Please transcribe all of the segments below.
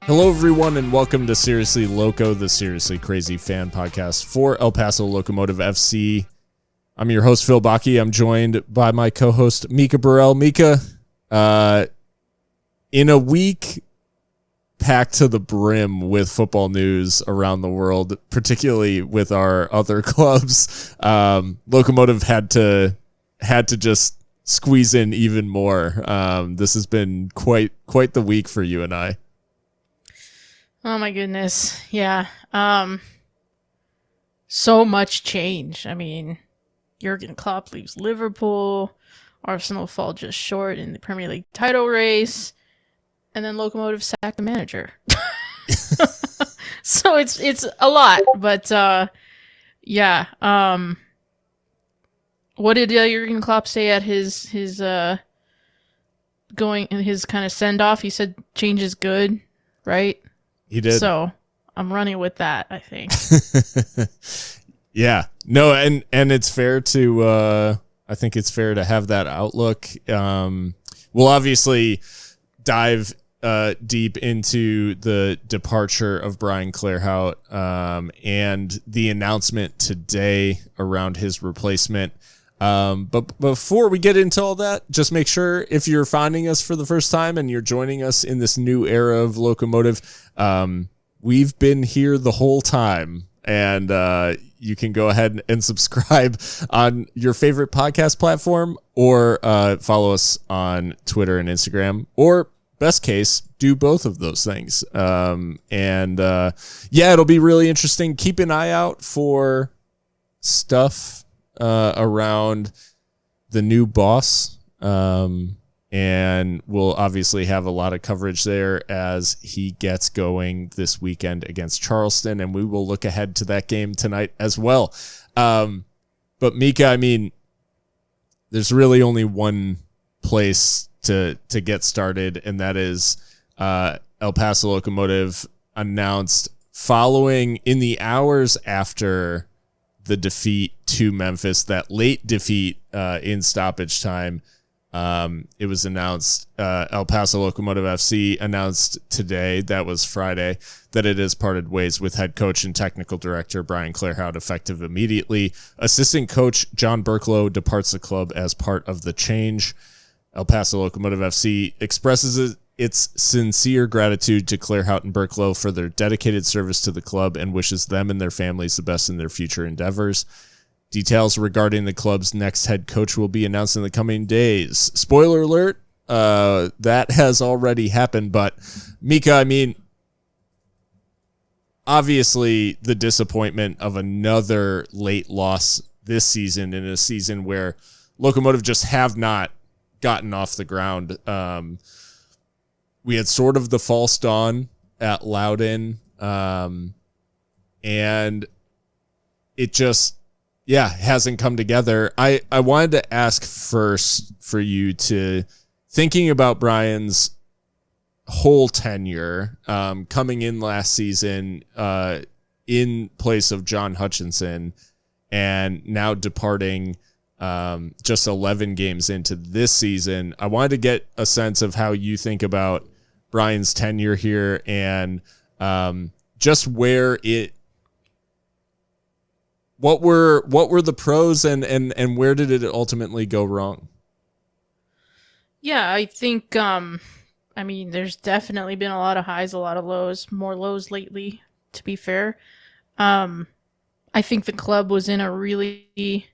Hello, everyone, and welcome to Seriously Loco, the Seriously Crazy fan podcast for El Paso Locomotive FC. I'm your host, Phil Bakke. I'm joined by my co-host, Mikka Burrell. Mikka, in a week packed to the brim with football news around the world, particularly with our other clubs, Locomotive had to just squeeze in even more. This has been quite the week for you and I. Oh my goodness. Yeah. So much change. I mean, Jurgen Klopp leaves Liverpool. Arsenal fall just short in the Premier League title race. And then Locomotive sacked the manager. So it's a lot, but yeah. What did Jurgen Klopp say at his kind of send off? He said change is good, right? He did. So I'm running with that, I think. Yeah. No, and it's fair to I think it's fair to have that outlook. We'll obviously dive deep into the departure of Brian Clarhaut and the announcement today around his replacement. But before we get into all that, just make sure if you're finding us for the first time and you're joining us in this new era of Locomotive, we've been here the whole time, and you can go ahead and subscribe on your favorite podcast platform, or follow us on Twitter and Instagram, or best case, do both of those things. Yeah, it'll be really interesting. Keep an eye out for stuff around the new boss. And we'll obviously have a lot of coverage there as he gets going this weekend against Charleston, and we will look ahead to that game tonight as well. But Mikka, I mean, there's really only one place to get started, and that is El Paso Locomotive announced following in the hours after the defeat to Memphis, that late defeat in stoppage time. It was announced, El Paso Locomotive FC announced today, that was Friday, that it has parted ways with head coach and technical director Brian Clarhaut effective immediately. Assistant coach John Burklow departs the club as part of the change. El Paso Locomotive FC expresses its sincere gratitude to Clarhaut and Burklow for their dedicated service to the club and wishes them and their families the best in their future endeavors. Details regarding the club's next head coach will be announced in the coming days. Spoiler alert, that has already happened. But Mikka, I mean, obviously the disappointment of another late loss this season, in a season where Locomotive just have not gotten off the ground. We had sort of the false dawn at Loudon, and it just, hasn't come together. I wanted to ask first for you to, thinking about Brian's whole tenure, coming in last season in place of John Hutchinson, and now departing just 11 games into this season. I wanted to get a sense of how you think about Brian's tenure here, and just where it, what were the pros and where did it ultimately go wrong? Yeah, I think, I mean, there's definitely been a lot of highs, a lot of lows, more lows lately, to be fair. I think the club was in a really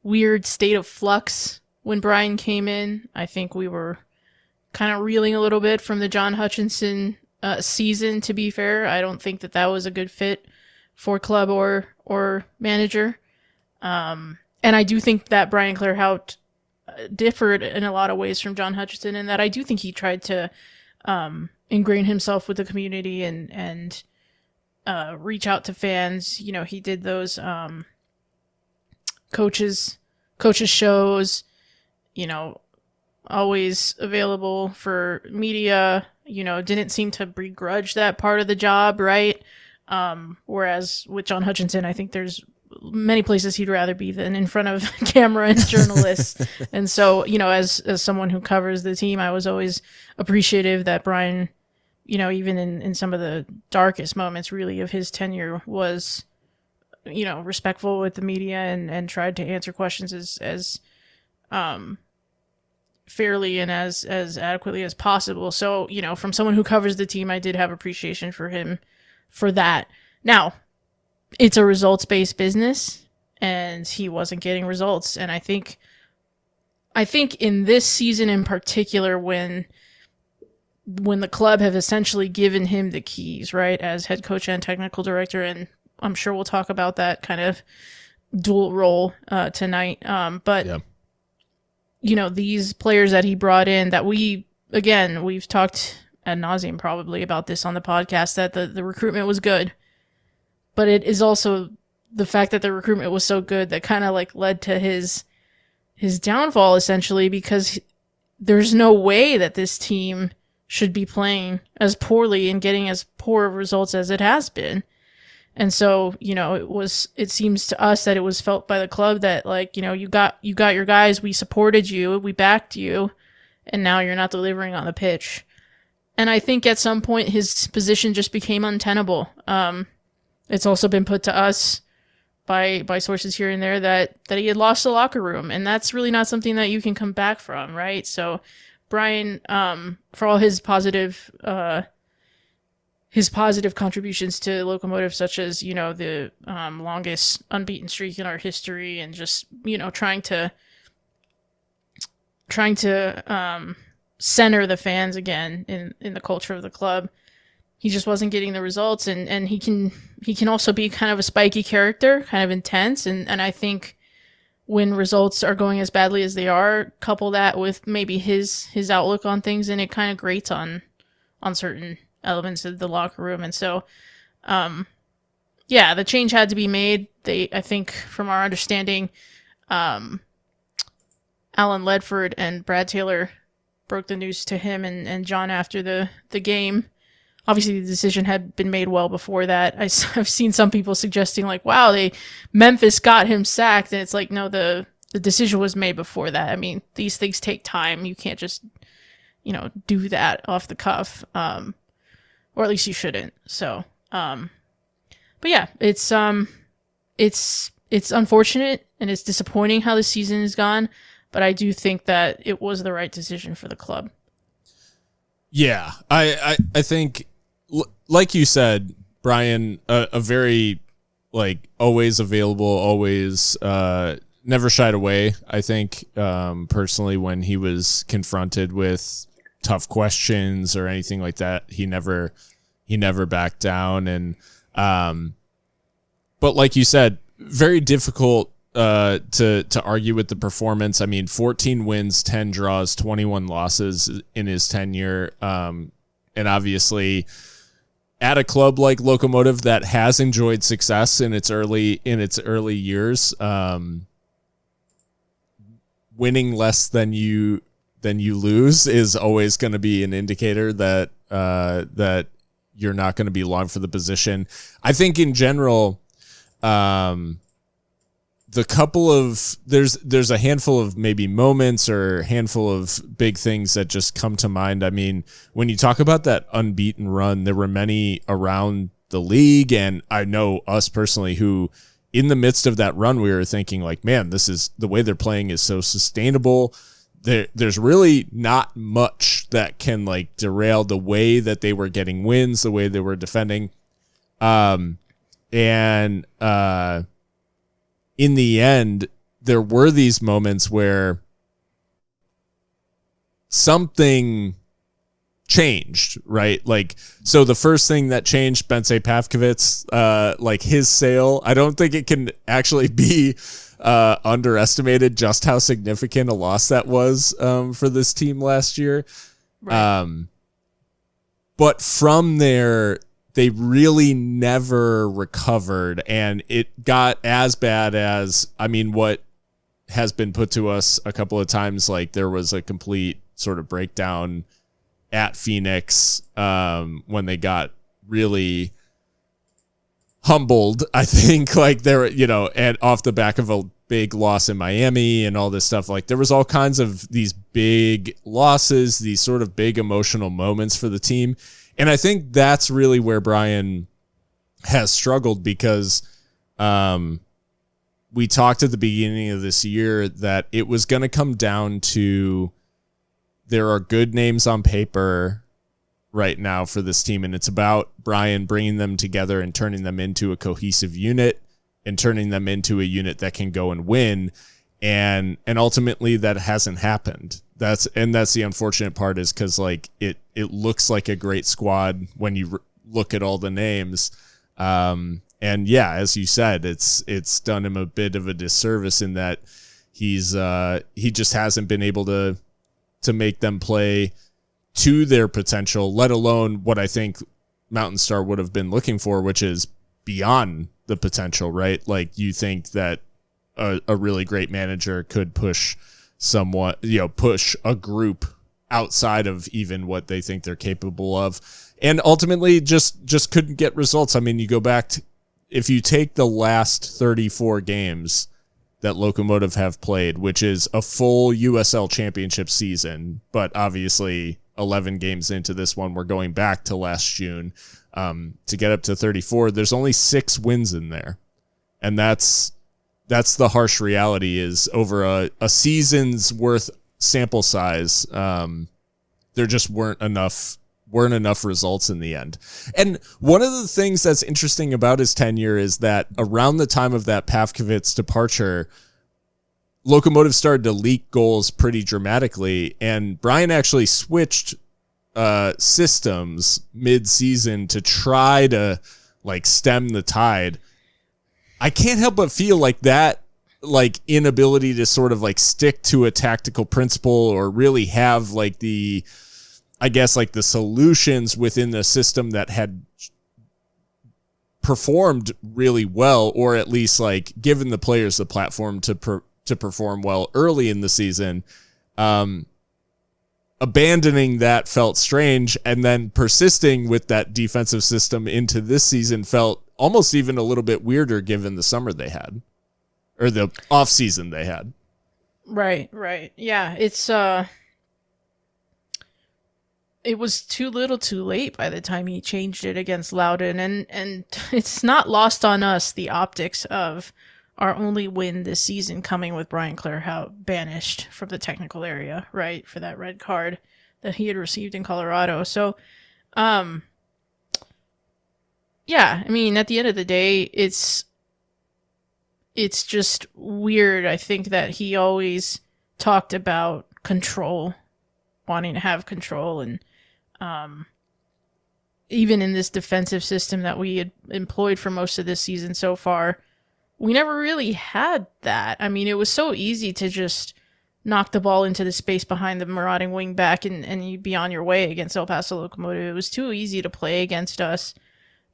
weird state of flux when Brian came in. I think we were kind of reeling a little bit from the John Hutchinson season, to be fair. I don't think that was a good fit for club or manager. And I do think that Brian Clarhaut differed in a lot of ways from John Hutchinson, and that I do think he tried to ingrain himself with the community and reach out to fans. You know, he did those coaches shows, you know, always available for media, you know, didn't seem to begrudge that part of the job, right? Whereas with John Hutchinson, I think there's many places he'd rather be than in front of camera and journalists. And so, you know, as someone who covers the team, I was always appreciative that Brian, even in some of the darkest moments really of his tenure was, respectful with the media and tried to answer questions as fairly and as adequately as possible. So, from someone who covers the team, I did have appreciation for him for that. Now, it's a results-based business, and he wasn't getting results. And I think in this season in particular, when the club have essentially given him the keys, right, as head coach and technical director, and I'm sure we'll talk about that kind of dual role tonight. But yeah. These players that he brought in that we've talked ad nauseum probably about this on the podcast, that the recruitment was good, but it is also the fact that the recruitment was so good that kind of like led to his downfall essentially, because there's no way that this team should be playing as poorly and getting as poor of results as it has been. And so, it seems to us that it was felt by the club that, like, you got your guys, we supported you, we backed you, and now you're not delivering on the pitch. And I think at some point his position just became untenable. It's also been put to us by sources here and there that he had lost the locker room, and that's really not something that you can come back from, right? So Brian, for all his positive contributions to Locomotive, such as, the longest unbeaten streak in our history, and just, trying to center the fans again in the culture of the club. He just wasn't getting the results, and he can also be kind of a spiky character, kind of intense, and I think when results are going as badly as they are, couple that with maybe his outlook on things, and it kind of grates on certain elements of the locker room. And so, the change had to be made. I think from our understanding, Alan Ledford and Brad Taylor broke the news to him and John after the game. Obviously, the decision had been made well before that. I've seen some people suggesting, like, wow, Memphis got him sacked. And it's like, no, the decision was made before that. I mean, these things take time. You can't just, do that off the cuff. Or at least you shouldn't. So, but yeah, it's unfortunate and it's disappointing how the season has gone. But I do think that it was the right decision for the club. Yeah, I think, like you said, Brian, a very, like, always available, always never shied away. I think personally, when he was confronted with tough questions or anything like that, he never backed down. And but like you said, very difficult to argue with the performance. I mean, 14 wins, 10 draws, 21 losses in his tenure. And obviously at a club like Locomotive that has enjoyed success in its early years, winning less than you lose is always going to be an indicator that that you're not going to be long for the position. I think in general, there's a handful of maybe moments or handful of big things that just come to mind. I mean, when you talk about that unbeaten run, there were many around the league, and I know us personally who, in the midst of that run, we were thinking like, man, this is the way they're playing is so sustainable. There's really not much that can like derail the way that they were getting wins, the way they were defending. In the end, there were these moments where something changed, right? Like, so the first thing that changed, Bence Pavkovic's, like his sale, I don't think it can actually be underestimated just how significant a loss that was for this team last year. Right. But from there, they really never recovered, and it got as bad as, I mean, what has been put to us a couple of times, like there was a complete sort of breakdown at Phoenix when they got really humbled, I think, like they're, and off the back of a big loss in Miami and all this stuff. Like there was all kinds of these big losses, these sort of big emotional moments for the team. And I think that's really where Brian has struggled, because we talked at the beginning of this year that it was going to come down to, there are good names on paper right now for this team, and it's about Brian bringing them together and turning them into a cohesive unit and turning them into a unit that can go and win. And ultimately that hasn't happened. That's the unfortunate part, is because like it looks like a great squad when you look at all the names. And yeah, as you said, it's done him a bit of a disservice in that he just hasn't been able to make them play to their potential, let alone what I think Mountain Star would have been looking for, which is beyond the potential, right? Like, you think that a really great manager could push push a group outside of even what they think they're capable of, and ultimately just couldn't get results. I mean, you go back to, if you take the last 34 games that Locomotive have played, which is a full USL Championship season, but obviously 11 games into this one, we're going back to last June, to get up to 34. There's only 6 wins in there, and that's the harsh reality, is over a season's worth sample size, there just weren't enough results in the end. And one of the things that's interesting about his tenure is that around the time of that Pavkovic's departure, Locomotive started to leak goals pretty dramatically, and Brian actually switched systems mid-season to try to like stem the tide. I can't help but feel like that, like, inability to sort of like stick to a tactical principle or really have like the solutions within the system that had performed really well, or at least like given the players the platform to perform well early in the season. Abandoning that felt strange, and then persisting with that defensive system into this season felt almost even a little bit weirder given the summer they had, or the off season they had. Right. Yeah, it was too little too late by the time he changed it against Loudoun, and it's not lost on us the optics of our only win this season coming with Brian Clarhaut banished from the technical area, right, for that red card that he had received in Colorado. So, yeah, I mean, at the end of the day, it's just weird. I think that he always talked about control, wanting to have control, and even in this defensive system that we had employed for most of this season so far, we never really had that. I mean, it was so easy to just knock the ball into the space behind the marauding wing back and you'd be on your way against El Paso Locomotive. It was too easy to play against us.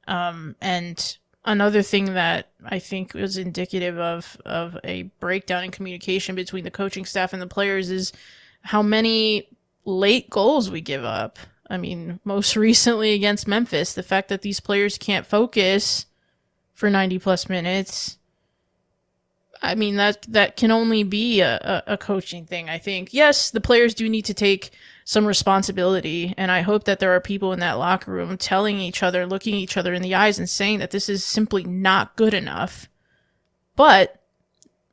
And another thing that I think was indicative of a breakdown in communication between the coaching staff and the players is how many late goals we give up. I mean, most recently against Memphis, the fact that these players can't focus for 90 plus minutes, I mean, that can only be a coaching thing, I think. Yes, the players do need to take some responsibility, and I hope that there are people in that locker room telling each other, looking each other in the eyes and saying that this is simply not good enough. But,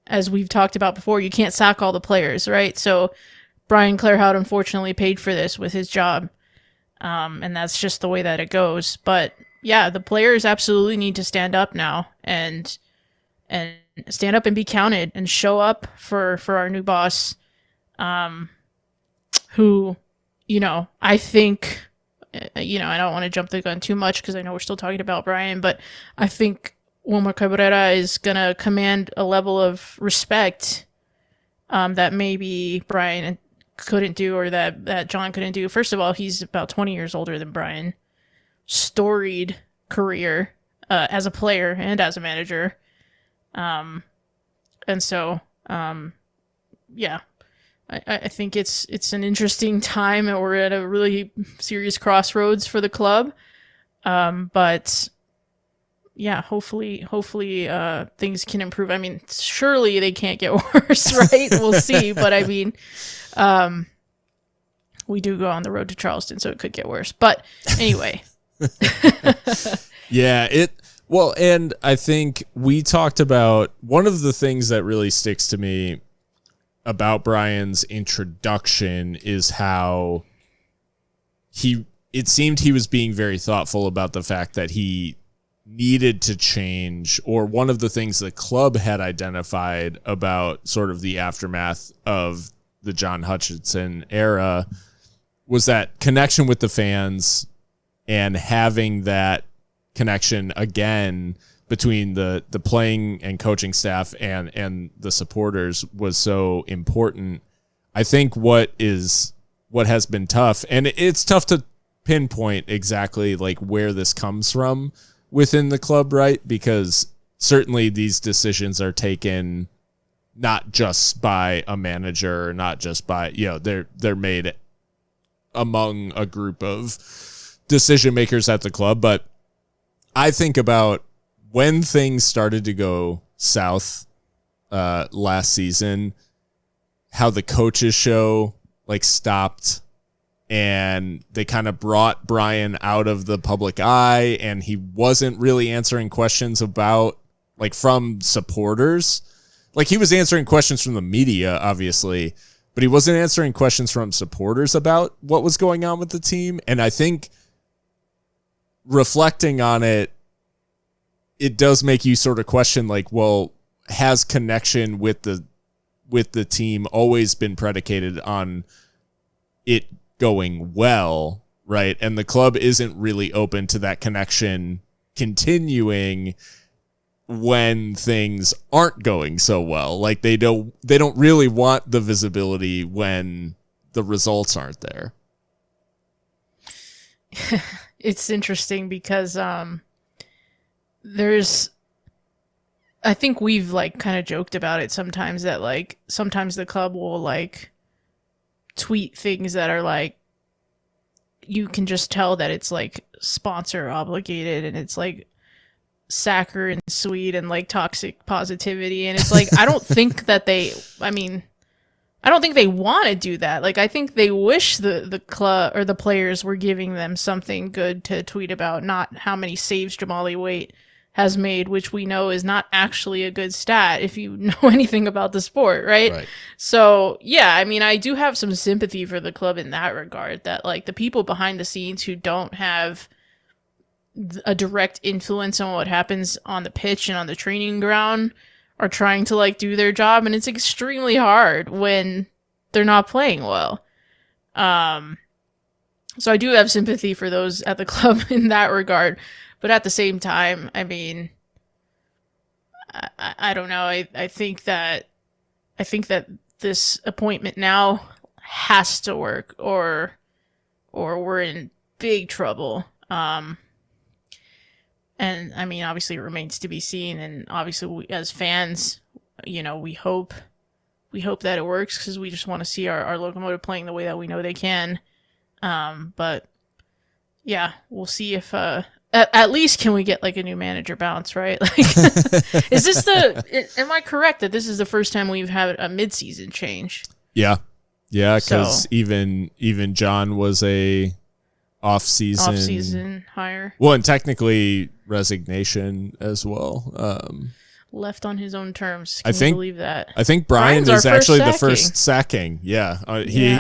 as we've talked about before, you can't sack all the players, right? So, Brian Clarhaut unfortunately paid for this with his job, and that's just the way that it goes. But, yeah, the players absolutely need to stand up now, and stand up and be counted and show up for our new boss, who, I think, I don't want to jump the gun too much because I know we're still talking about Brian, but I think Wilmer Cabrera is going to command a level of respect that maybe Brian couldn't do, or that John couldn't do. First of all, he's about 20 years older than Brian. Storied career as a player and as a manager. And so, yeah, I think it's an interesting time, and we're at a really serious crossroads for the club. But yeah, hopefully, things can improve. I mean, surely they can't get worse, right? We'll see. But I mean, We do go on the road to Charleston, so it could get worse. But anyway. Yeah, well, and I think we talked about one of the things that really sticks to me about Brian's introduction is how it seemed he was being very thoughtful about the fact that he needed to change, or one of the things the club had identified about sort of the aftermath of the John Hutchinson era was that connection with the fans, and having that connection again between the playing and coaching staff and the supporters was so important. I think what has been tough, and it's tough to pinpoint exactly like where this comes from within the club, right? Because certainly these decisions are taken not just by a manager, not just by, they're made among a group of decision makers at the club. But I think about when things started to go south last season, how the coaches show like stopped, and they kind of brought Brian out of the public eye, and he wasn't really answering questions about like from supporters. Like he was answering questions from the media, obviously, but he wasn't answering questions from supporters about what was going on with the team. And I think reflecting on it, it does make you sort of question like, well, has connection with the team always been predicated on it going well, right? And the club isn't really open to that connection continuing when things aren't going so well. Like they don't really want the visibility when the results aren't there. It's interesting because I think we've like kind of joked about it sometimes that like sometimes the club will like tweet things that are like you can just tell that it's like sponsor obligated, and it's like saccharine and sweet and like toxic positivity, and it's like I don't think they want to do that. Like I think they wish the club or the players were giving them something good to tweet about, not how many saves Jamali Waite has made, which we know is not actually a good stat if you know anything about the sport, right? So, yeah, I mean, I do have some sympathy for the club in that regard, that like the people behind the scenes who don't have a direct influence on what happens on the pitch and on the training ground are trying to like do their job, and it's extremely hard when they're not playing well. So I do have sympathy for those at the club in that regard. But at the same time, I mean, I don't know. I think that this appointment now has to work, or we're in big trouble. And I mean, obviously, it remains to be seen. And obviously, we, as fans, we hope that it works, because we just want to see our Locomotive playing the way that we know they can. But yeah, we'll see if. At least can we get like a new manager bounce, right? Like, is this am I correct that this is the first time we've had a mid-season change? Yeah. Yeah. Cause even John was a off-season hire. Well, and technically resignation as well. Left on his own terms. Can you believe that? I think Brian is actually the first sacking. Yeah. He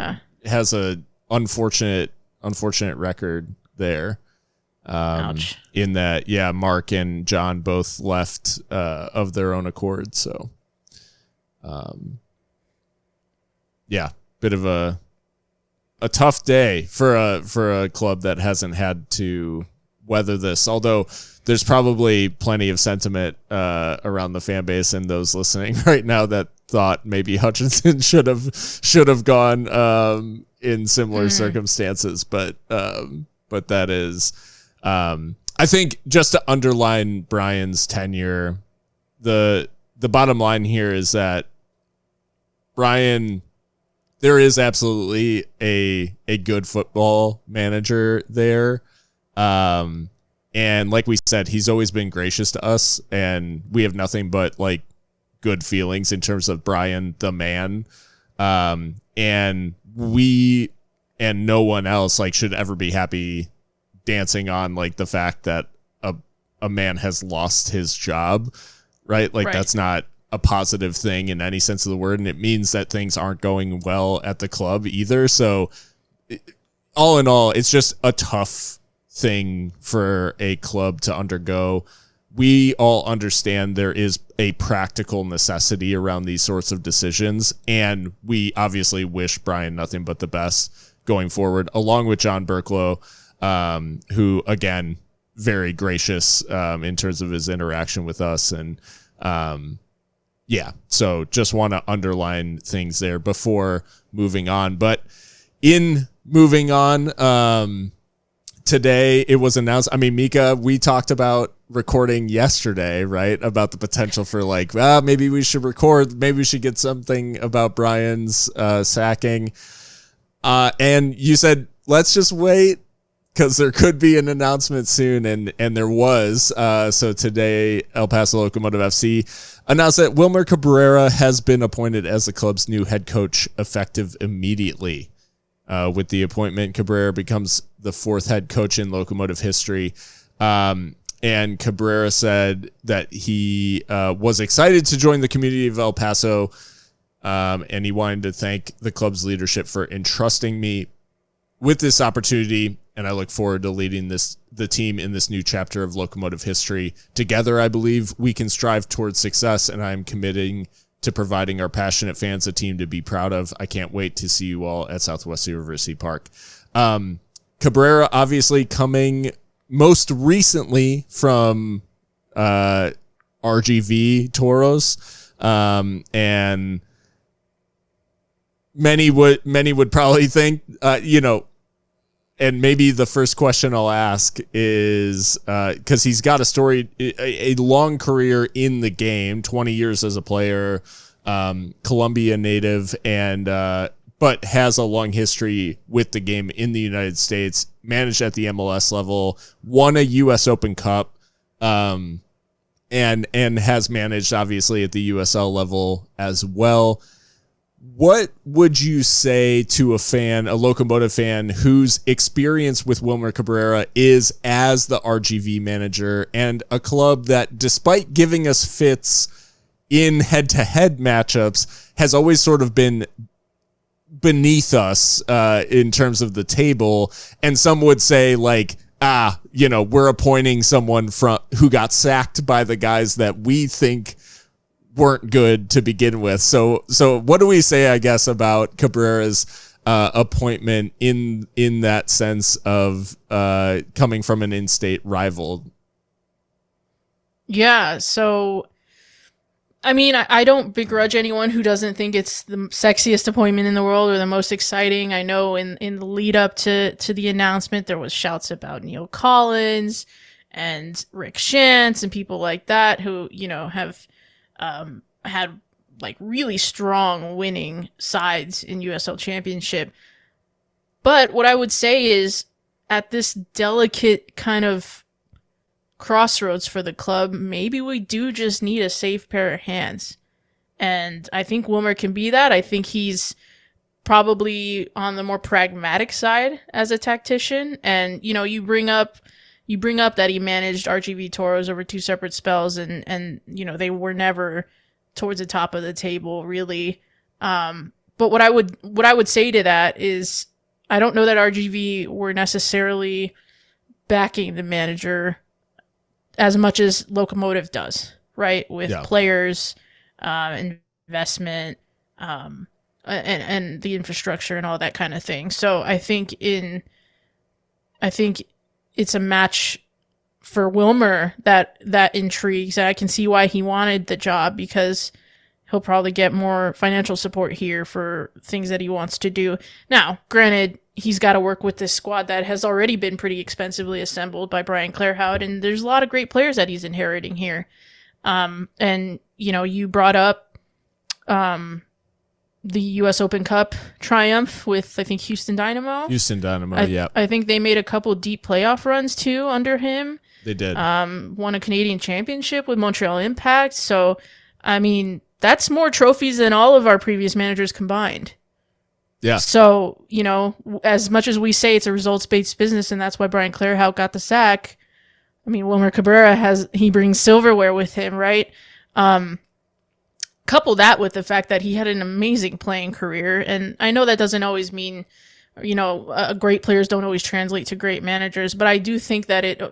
has a unfortunate record there. Ouch. In that, yeah, Mark and John both left of their own accord. So, yeah, bit of a tough day for a club that hasn't had to weather this. Although there's probably plenty of sentiment around the fan base and those listening right now that thought maybe Hutchinson should have gone in similar circumstances, but that is. I think just to underline Brian's tenure, the bottom line here is that Brian, there is absolutely a good football manager there. And like we said, he's always been gracious to us, and we have nothing but like good feelings in terms of Brian, the man. And we and no one else like should ever be happy dancing on like the fact that a man has lost his job, right? Like that's not a positive thing in any sense of the word, and it means that things aren't going well at the club either. So all in all, it's just a tough thing for a club to undergo. We all understand there is a practical necessity around these sorts of decisions, and we obviously wish Brian nothing but the best going forward, along with John Burklow, who, again, very gracious in terms of his interaction with us. And so just want to underline things there before moving on. But in moving on, today it was announced, I mean, Mikka, we talked about recording yesterday, right? About the potential for like, maybe we should record, maybe we should get something about Brian's sacking. And you said, let's just wait because there could be an announcement soon. And there was. So today, El Paso Locomotive FC announced that Wilmer Cabrera has been appointed as the club's new head coach effective immediately. With the appointment, Cabrera becomes the fourth head coach in Locomotive history. And Cabrera said that he was excited to join the community of El Paso, and he wanted to thank the club's leadership for entrusting me with this opportunity, and I look forward to leading the team in this new chapter of Locomotive history. Together, I believe we can strive towards success, and I am committing to providing our passionate fans a team to be proud of. I can't wait to see you all at Southwest University Park. Cabrera obviously coming most recently from RGV Toros, and many would probably think, and maybe the first question I'll ask is, because he's got a long career in the game, 20 years as a player, Colombia native, and but has a long history with the game in the United States, managed at the MLS level, won a US Open Cup, and has managed obviously at the USL level as well. What would you say to a Locomotive fan whose experience with Wilmer Cabrera is as the RGV manager and a club that, despite giving us fits in head-to-head matchups, has always sort of been beneath us in terms of the table? And some would say like, we're appointing someone who got sacked by the guys that we think weren't good to begin with. So what do we say, I guess, about Cabrera's appointment in that sense of coming from an in-state rival? Yeah, so I mean, I don't begrudge anyone who doesn't think it's the sexiest appointment in the world or the most exciting. I know in the lead up to the announcement, there was shouts about Neil Collins and Rick Shantz and people like that who, have had like really strong winning sides in USL Championship. But what I would say is, at this delicate kind of crossroads for the club, maybe we do just need a safe pair of hands. And I think Wilmer can be that. I think he's probably on the more pragmatic side as a tactician. And, you bring up that he managed RGV Toros over two separate spells, and they were never towards the top of the table, really. But what I would say to that is, I don't know that RGV were necessarily backing the manager as much as Locomotive does, right? With players, investment, and the infrastructure and all that kind of thing. So I think it's a match for Wilmer that intrigues. I can see why he wanted the job, because he'll probably get more financial support here for things that he wants to do. Now, granted, he's got to work with this squad that has already been pretty expensively assembled by Brian Clarhaut, and there's a lot of great players that he's inheriting here. And you brought up the U.S. Open Cup triumph with, I think, Houston Dynamo. Yeah. I think they made a couple deep playoff runs, too, under him. They did. Won a Canadian championship with Montreal Impact. So, I mean, that's more trophies than all of our previous managers combined. Yeah. So, as much as we say it's a results-based business and that's why Brian Clarhaut got the sack, I mean, Wilmer Cabrera he brings silverware with him, right? Couple that with the fact that he had an amazing playing career. And I know that doesn't always mean, great players don't always translate to great managers, but I do think that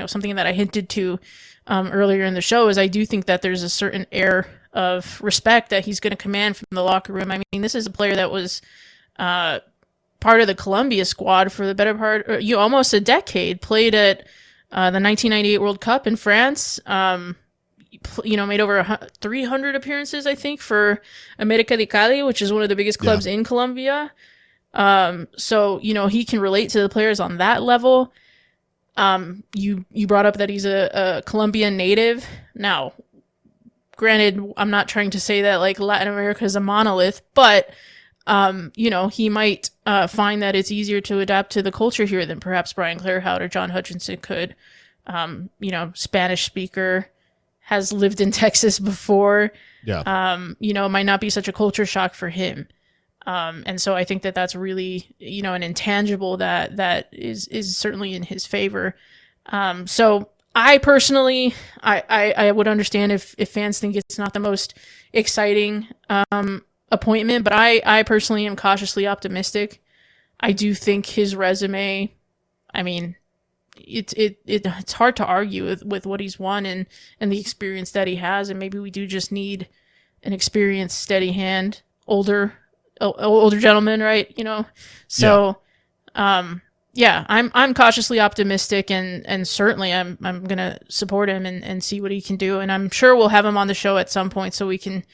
something that I hinted to earlier in the show is I do think that there's a certain air of respect that he's going to command from the locker room. I mean, this is a player that was part of the Colombia squad for the better part, almost a decade, played at the 1998 World Cup in France, made over 300 appearances, I think, for América de Cali, which is one of the biggest clubs in Colombia. So, he can relate to the players on that level. You brought up that he's a Colombian native. Now, granted, I'm not trying to say that like Latin America is a monolith, but, he might find that it's easier to adapt to the culture here than perhaps Brian Clarhaut or John Hutchinson could. Spanish speaker, has lived in Texas before. Yeah. It might not be such a culture shock for him. And so I think that that's really, an intangible that is certainly in his favor. So I personally, I would understand if fans think it's not the most exciting appointment, but I personally am cautiously optimistic. I do think his resume, I mean, it's hard to argue with what he's won and the experience that he has, and maybe we do just need an experienced, steady hand, older gentleman, right? So I'm cautiously optimistic, and certainly I'm gonna support him and see what he can do, and I'm sure we'll have him on the show at some point so we can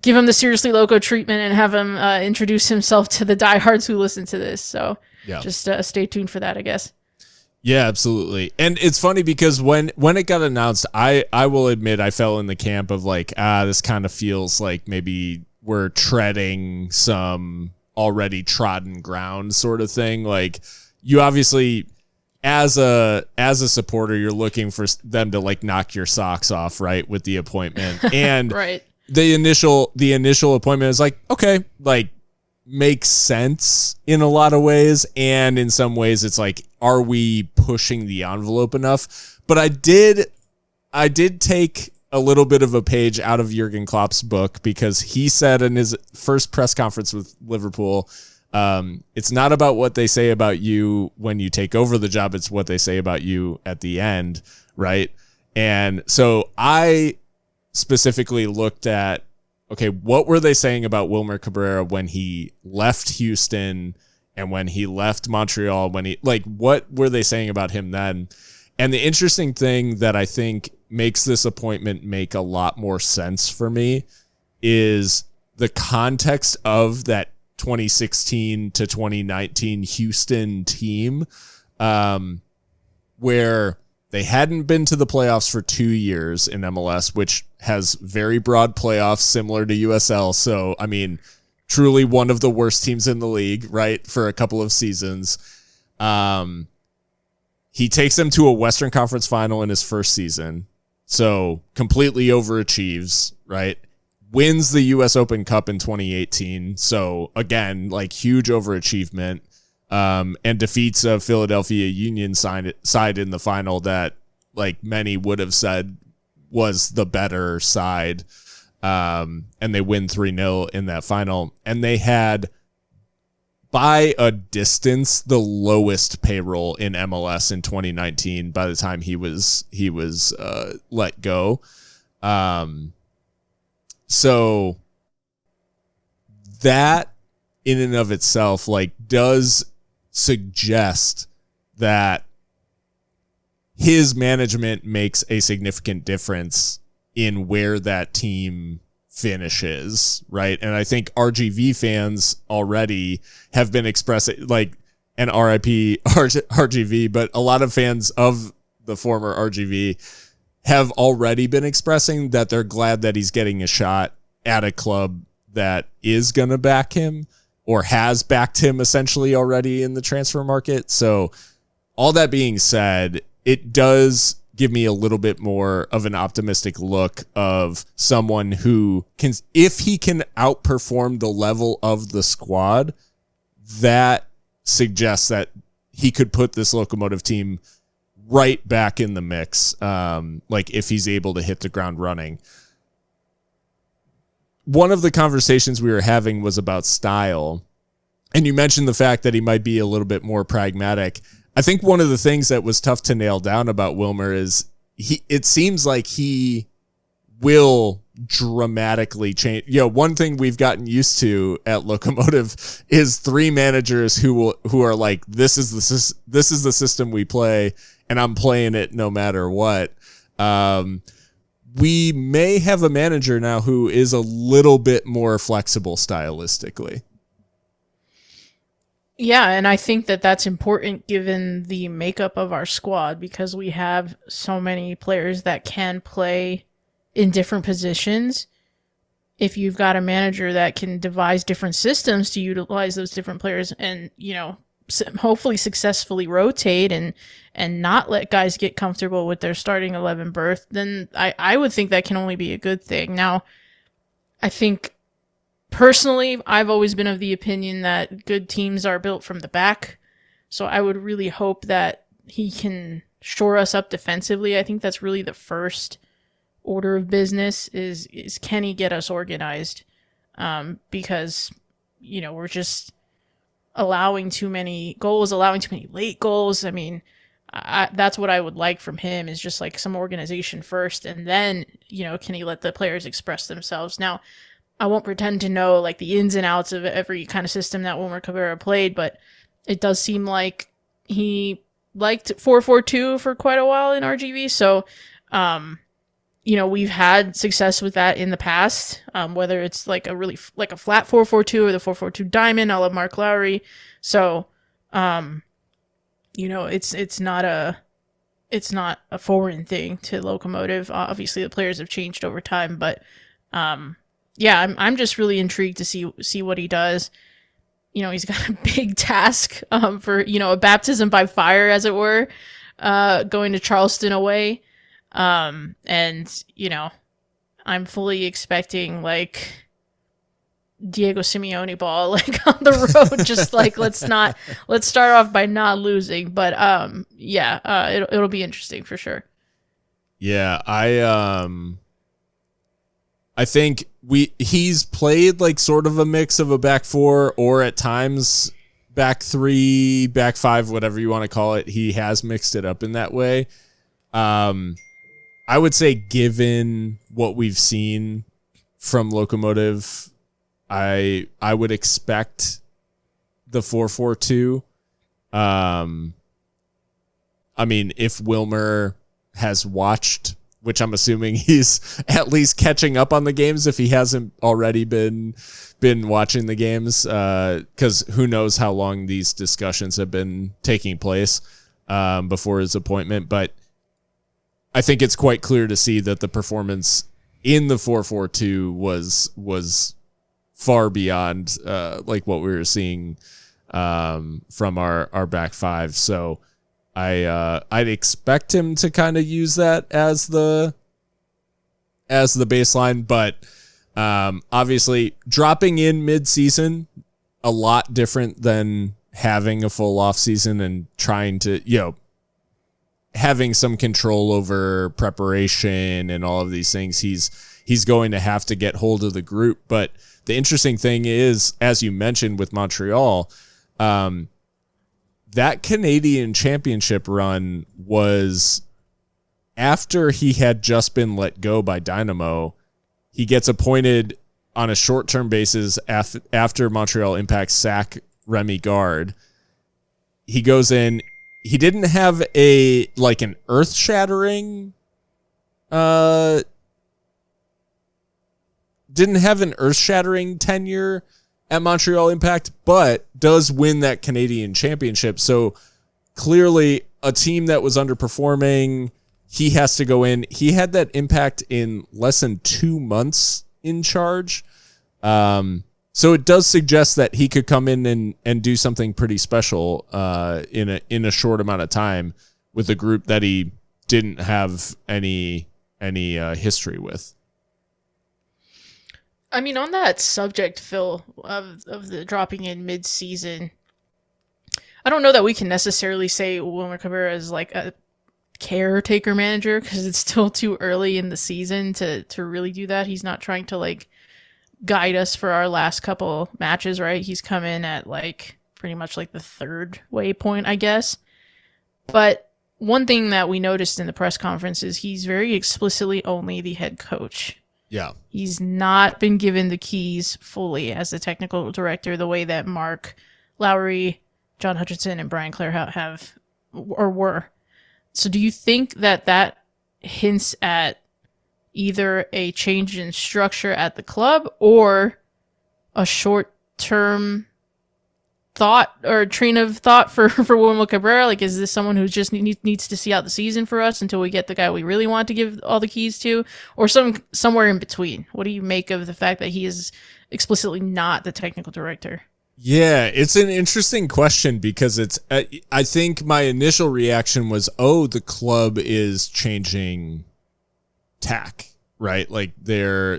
give him the Seriously Loco treatment and have him introduce himself to the diehards who listen to this. So just stay tuned for that, I guess. Yeah, absolutely. And it's funny because when it got announced, I will admit I fell in the camp of like, this kind of feels like maybe we're treading some already trodden ground sort of thing. Like, you obviously, as a supporter, you're looking for them to like knock your socks off, right, with the appointment. And right. The initial appointment is like, okay, like, makes sense in a lot of ways, and in some ways it's like, are we pushing the envelope enough? But I did take a little bit of a page out of Jurgen Klopp's book, because he said in his first press conference with Liverpool, it's not about what they say about you when you take over the job, it's what they say about you at the end, right? And so I specifically looked at, okay, what were they saying about Wilmer Cabrera when he left Houston and when he left Montreal? What were they saying about him then? And the interesting thing that I think makes this appointment make a lot more sense for me is the context of that 2016 to 2019 Houston team, where they hadn't been to the playoffs for 2 years in MLS, which has very broad playoffs similar to USL. So, I mean, truly one of the worst teams in the league, right, for a couple of seasons. He takes them to a Western Conference final in his first season. So completely overachieves, right? Wins the US Open Cup in 2018. So again, like, huge overachievement. And defeats a Philadelphia Union side in the final that, like, many would have said was the better side. And they win 3-0 in that final. And they had, by a distance, the lowest payroll in MLS in 2019 by the time he was let go. So that in and of itself, like, does suggest that his management makes a significant difference in where that team finishes, right? And I think RGV fans already have been expressing, like, and RIP RGV, but a lot of fans of the former RGV have already been expressing that they're glad that he's getting a shot at a club that is going to back him, or has backed him essentially already in the transfer market. So all that being said, it does give me a little bit more of an optimistic look of someone who can, if he can outperform the level of the squad, that suggests that he could put this Locomotive team right back in the mix, like if he's able to hit the ground running. One of the conversations we were having was about style, and you mentioned the fact that he might be a little bit more pragmatic. I think one of the things that was tough to nail down about Wilmer is it seems like he will dramatically change. One thing we've gotten used to at Locomotive is 3 managers who are like, this is the system we play, and I'm playing it no matter what. We may have a manager now who is a little bit more flexible stylistically. Yeah, and I think that that's important given the makeup of our squad, because we have so many players that can play in different positions. If you've got a manager that can devise different systems to utilize those different players and, hopefully successfully rotate and not let guys get comfortable with their starting 11 berth, then I would think that can only be a good thing. Now, I think personally, I've always been of the opinion that good teams are built from the back. So I would really hope that he can shore us up defensively. I think that's really the first order of business is can he get us organized? Because, we're just allowing too many goals, allowing too many late goals. I mean, that's what I would like from him, is just like some organization first, and then, can he let the players express themselves? Now, I won't pretend to know like the ins and outs of every kind of system that Wilmer Cabrera played, but it does seem like he liked 4-4-2 for quite a while in RGV. So, we've had success with that in the past, whether it's like a really like a flat 4-4-2 or the 4-4-2 diamond, a la Mark Lowry. So, it's not a foreign thing to Locomotive. Obviously, the players have changed over time, but yeah, I'm just really intrigued to see what he does. He's got a big task for a baptism by fire, as it were, going to Charleston away. And I'm fully expecting like Diego Simeone ball like on the road, just like let's start off by not losing. But it'll be interesting for sure. Yeah, I think he's played like sort of a mix of a back 4 or at times back 3, back 5, whatever you want to call it. He has mixed it up in that way. I would say, given what we've seen from Locomotive, I would expect the 4-4-2. I mean, if Wilmer has watched, which I'm assuming he's at least catching up on the games if he hasn't already been watching the games, because who knows how long these discussions have been taking place before his appointment. But I think it's quite clear to see that the performance in the 4-4-2 was far beyond like what we were seeing from our back 5. So I'd expect him to kind of use that as the baseline, but obviously dropping in mid-season, a lot different than having a full off season and trying to, having some control over preparation and all of these things. He's going to have to get hold of the group. But the interesting thing is, as you mentioned with Montreal, that Canadian Championship run was after he had just been let go by Dynamo. He gets appointed on a short-term basis after Montreal Impact sack Remy Gard. He goes in. He didn't have an earth-shattering tenure at Montreal Impact, but does win that Canadian Championship. So clearly a team that was underperforming, he has to go in. He had that impact in less than 2 months in charge. So it does suggest that he could come in and do something pretty special in a short amount of time with a group that he didn't have any history with. I mean, on that subject, Phil, of the dropping in mid-season, I don't know that we can necessarily say Wilmer Cabrera is like a caretaker manager because it's still too early in the season to really do that. He's not trying to like guide us for our last couple matches, right? He's come in at like pretty much like the third waypoint, I guess. But one thing that we noticed in the press conference is he's very explicitly only the head coach. Yeah. He's not been given the keys fully as the technical director the way that Mark Lowry, John Hutchinson, and Brian Clarhaut have or were. So do you think that hints at either a change in structure at the club or a short-term thought or train of thought for Wilmer Cabrera? Like, is this someone who just needs to see out the season for us until we get the guy we really want to give all the keys to, or somewhere in between? What do you make of the fact that he is explicitly not the technical director? Yeah, it's an interesting question because it's. I think my initial reaction was, oh, the club is changing tack, right? Like they're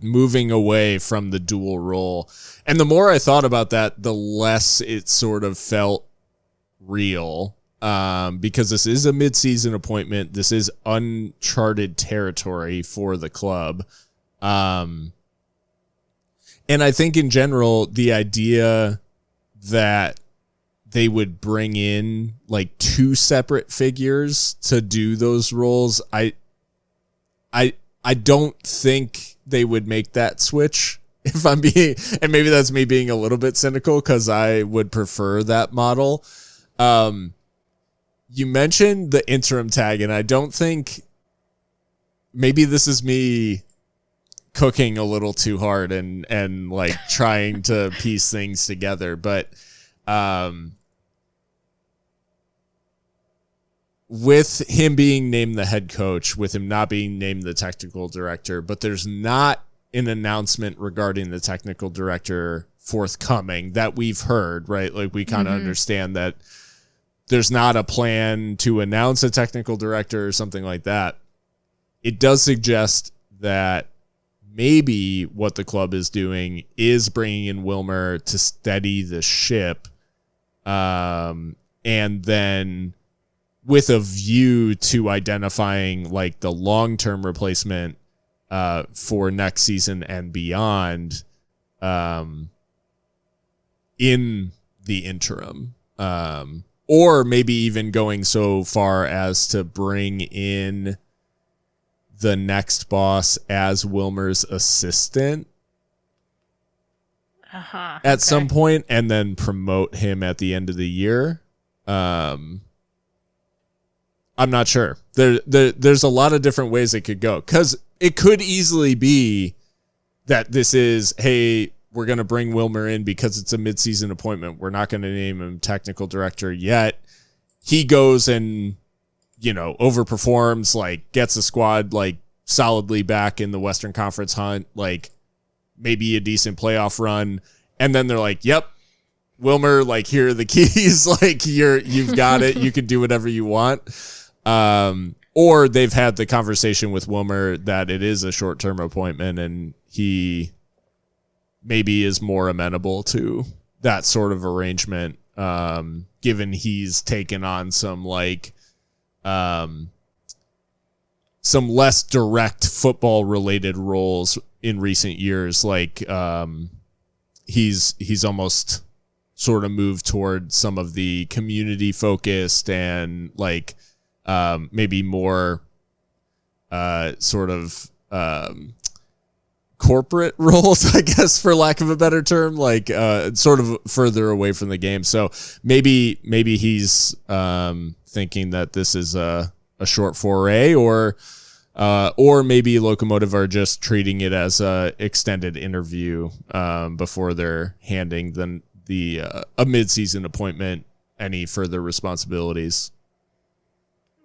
moving away from the dual role. And the more I thought about that, the less it sort of felt real, because this is a mid-season appointment. This is uncharted territory for the club. And I think in general, the idea that they would bring in like two separate figures to do those roles, I don't think they would make that switch, if I'm being, and maybe that's me being a little bit cynical because I would prefer that model. You mentioned the interim tag, and I don't think, maybe this is me cooking a little too hard and like trying to piece things together, but with him being named the head coach, with him not being named the technical director, but there's not an announcement regarding the technical director forthcoming that we've heard, right? Like we kind of understand that there's not a plan to announce a technical director or something like that. It does suggest that maybe what the club is doing is bringing in Wilmer to steady the ship, and then with a view to identifying like the long-term replacement for next season and beyond, in the interim, or maybe even going so far as to bring in the next boss as Wilmer's assistant at some point, and then promote him at the end of the year. I'm not sure. There's a lot of different ways it could go, because it could easily be that this is, hey, we're going to bring Wilmer in because it's a midseason appointment. We're not going to name him technical director yet. He goes and, overperforms, like gets a squad like solidly back in the Western Conference hunt, like maybe a decent playoff run. And then they're like, yep, Wilmer, like, here are the keys. Like you've got it. You can do whatever you want. Or they've had the conversation with Wilmer that it is a short-term appointment and he maybe is more amenable to that sort of arrangement, given he's taken on some less direct football-related roles in recent years. Like he's almost sort of moved toward some of the community-focused and like maybe more corporate roles, I guess, for lack of a better term, like sort of further away from the game. So maybe he's thinking that this is a short foray, or maybe Locomotive are just treating it as a extended interview before they're handing a mid-season appointment any further responsibilities.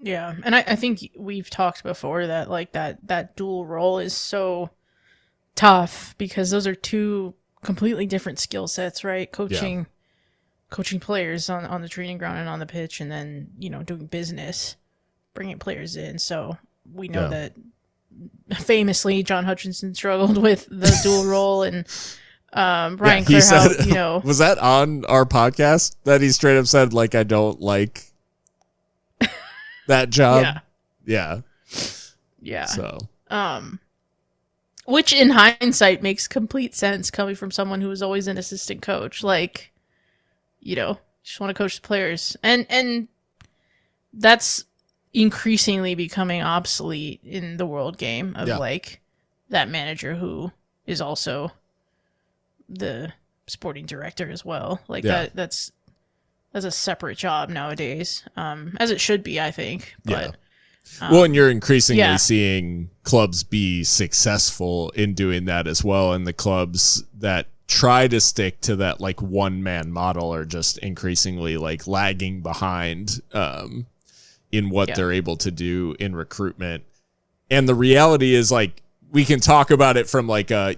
Yeah, and I think we've talked before that like that dual role is so tough because those are two completely different skill sets, right? Coaching players on the training ground and on the pitch, and then doing business, bringing players in. So we know that famously John Hutchinson struggled with the dual role, and Brian he Clarhaut, said, was that on our podcast that he straight up said, like, I don't like that job? Yeah. So, which in hindsight makes complete sense coming from someone who was always an assistant coach. Like, just want to coach the players, and that's increasingly becoming obsolete in the world game of like that manager who is also the sporting director as well. Like that's a separate job nowadays, as it should be, I think. But well, and you're increasingly seeing clubs be successful in doing that as well, and the clubs that try to stick to that like one man model are just increasingly like lagging behind in what they're able to do in recruitment. And the reality is, like, we can talk about it from like a,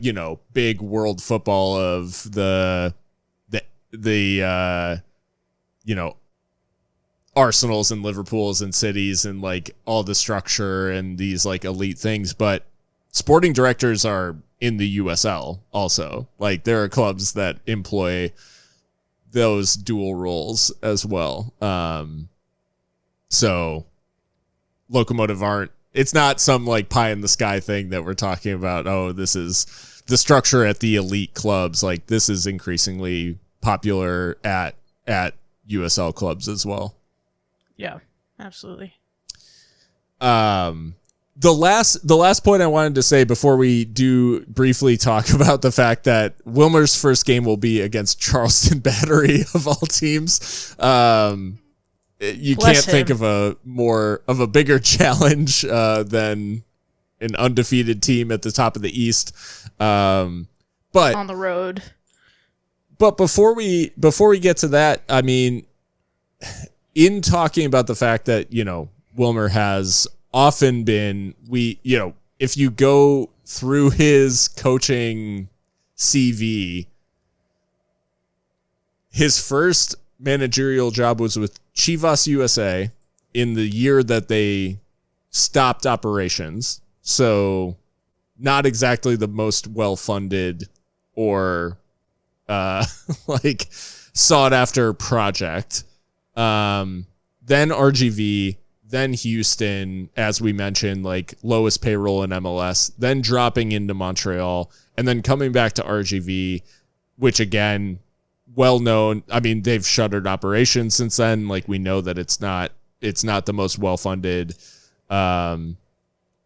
big world football of the Arsenals and Liverpools and cities and like all the structure and these like elite things. But sporting directors are in the USL also. Like, there are clubs that employ those dual roles as well. So Locomotive it's not some like pie in the sky thing that we're talking about. Oh, this is the structure at the elite clubs. Like, this is increasingly popular at USL clubs as well. Yeah, absolutely. The last point I wanted to say before we do briefly talk about the fact that Wilmer's first game will be against Charleston Battery of all teams. You can't think of a bigger challenge than an undefeated team at the top of the East. But on the road. But before we get to that, I mean, in talking about the fact that, Wilmer has often been, if you go through his coaching CV, his first managerial job was with Chivas USA in the year that they stopped operations. So not exactly the most well-funded or like sought after project. Then RGV, then Houston, as we mentioned, like lowest payroll in MLS, then dropping into Montreal, and then coming back to RGV, which again, well known. I mean, they've shuttered operations since then. Like, we know that it's not the most well funded, or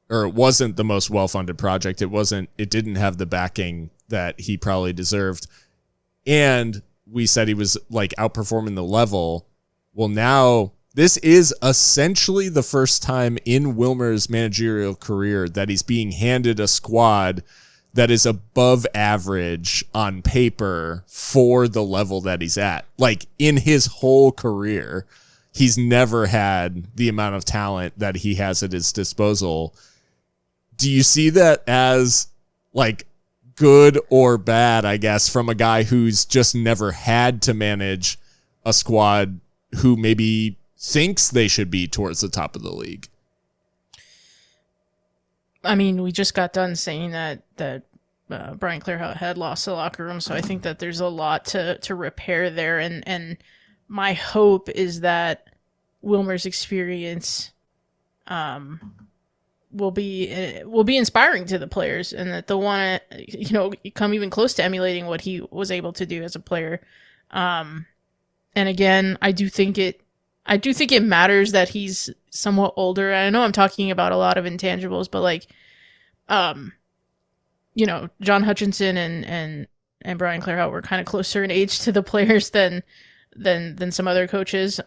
it wasn't the most well funded project. It didn't have the backing that he probably deserved. And we said he was like outperforming the level. Well, now this is essentially the first time in Wilmer's managerial career that he's being handed a squad that is above average on paper for the level that he's at. Like, in his whole career, he's never had the amount of talent that he has at his disposal. Do you see that as like good or bad, I guess, from a guy who's just never had to manage a squad who maybe thinks they should be towards the top of the league? I mean, we just got done saying that Brian Clarhaut had lost the locker room, so I think that there's a lot to repair there, and my hope is that Wilmer's experience will be inspiring to the players, and that they'll want to come even close to emulating what he was able to do as a player. And again, I do think it matters that he's somewhat older. I know I'm talking about a lot of intangibles, but like, John Hutchinson and Brian Clarhaut were kind of closer in age to the players than some other coaches.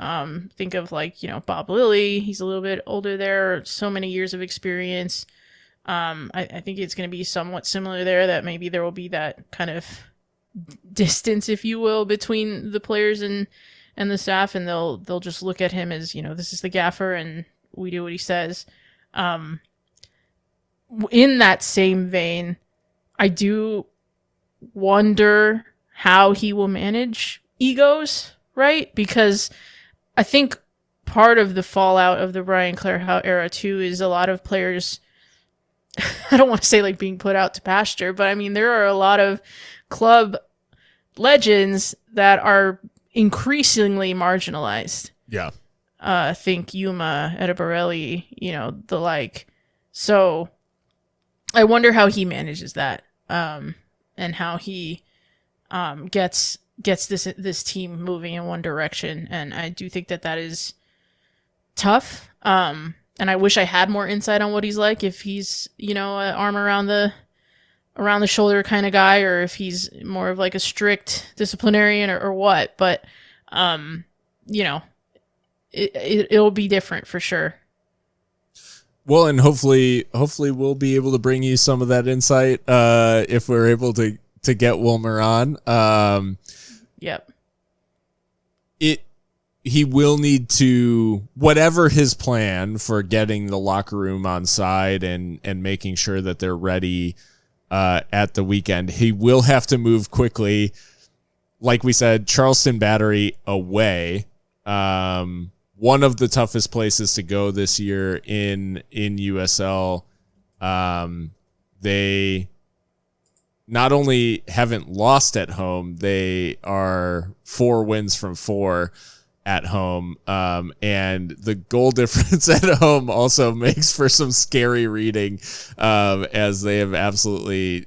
Think of like, Bob Lilly, he's a little bit older there, so many years of experience. I think it's going to be somewhat similar there, that maybe there will be that kind of distance, if you will, between the players and the staff, and they'll just look at him as, this is the gaffer and we do what he says. In that same vein, I do wonder how he will manage egos, right? Because I think part of the fallout of the Brian Clarhaut era too is a lot of players I don't want to say like being put out to pasture, but I mean, there are a lot of club legends that are increasingly marginalized. Yeah. Think Yuma, Edabarelli, the like. So I wonder how he manages that, and how he gets this team moving in one direction. And I do think that is tough. And I wish I had more insight on what he's like, if he's, an arm around the shoulder kind of guy, or if he's more of like a strict disciplinarian or what. But, it'll be different for sure. Well, and hopefully we'll be able to bring you some of that insight if we're able to get Wilmer on. Yep. He will need to, whatever his plan for getting the locker room on side and making sure that they're ready at the weekend, he will have to move quickly. Like we said, Charleston Battery away. One of the toughest places to go this year in USL. They not only haven't lost at home, they are 4 wins from 4 at home. And the goal difference at home also makes for some scary reading, as they have absolutely